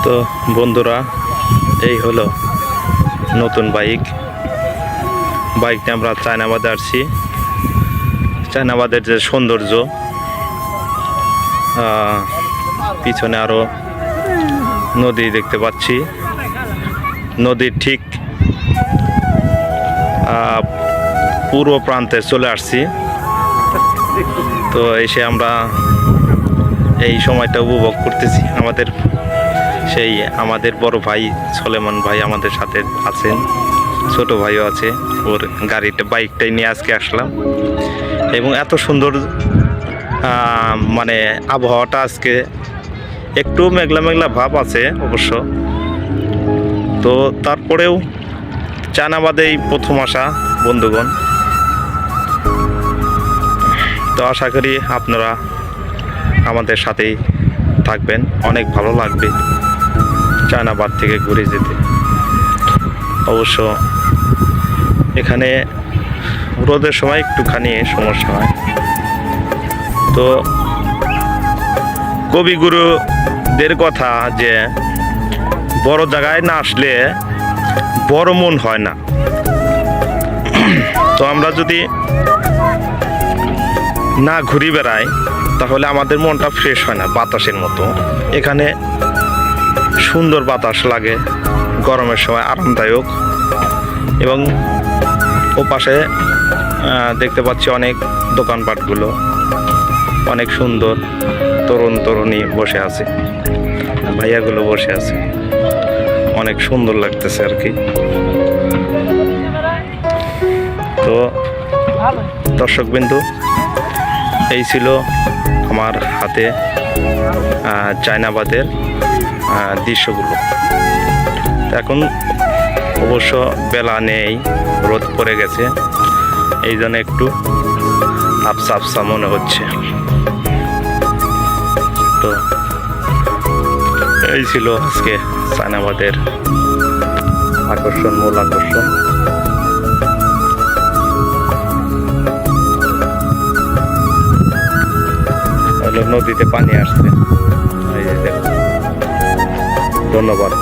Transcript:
তো বন্ধুরা, এই হলো নতুন বাইকটা আমরা চায়নাবাদে আসছি। চায়নাবাদের যে সৌন্দর্য, পিছনে আরো নদী দেখতে পাচ্ছি। নদীর ঠিক পূর্ব প্রান্তে চলে আসছি। তো এসে আমরা এই সময়টা উপভোগ করতেছি। আমাদের বড় ভাই সলেমান ভাই আমাদের সাথে আছেন, ছোট ভাইও আছে। ওর বাইকটাই নিয়ে আজকে আসলাম এবং এত সুন্দর মানে আবহাওয়াটা আজকে একটু মেঘলা মেঘলা ভাব আছে অবশ্য। তো তারপরেও চায়নাবাদেই প্রথম আসা বন্ধুগণ। তো আশা করি আপনারা আমাদের সাথেই থাকবেন, অনেক ভালো লাগবে চায়নাবাদ থেকে ঘুরে যেতে। অবশ্য এখানে রোদের সময় একটুখানি সমস্যা হয়। তো কবিগুরুদের কথা যে বড় জায়গায় না আসলে বড় মন হয় না। তো আমরা যদি না ঘুরি বেড়াই তাহলে আমাদের মনটা ফ্রেশ হয় না বাতাসের মতো। এখানে সুন্দর বাতাস লাগে, গরমের সময় আরামদায়ক। এবং ও পাশে দেখতে পাচ্ছি অনেক দোকানপাটগুলো অনেক সুন্দর। তরুণী বসে আছে, ভাইয়াগুলো বসে আছে, অনেক সুন্দর লাগতেছে আর কি। তো দর্শকবিন্দু, এই ছিল আমার হাতে চায়নাবাদের দৃশ্যগুলো। এখন অবশ্য বেলা নেই, রোদ পড়ে গেছে, এই জন্য একটু আবসা আবসা মনে হচ্ছে। তো এই ছিল আজকে চায়নাবাদের মূল আকর্ষণ। নদীতে পানি আসছে, এই যে দেখুন। ধন্যবাদ।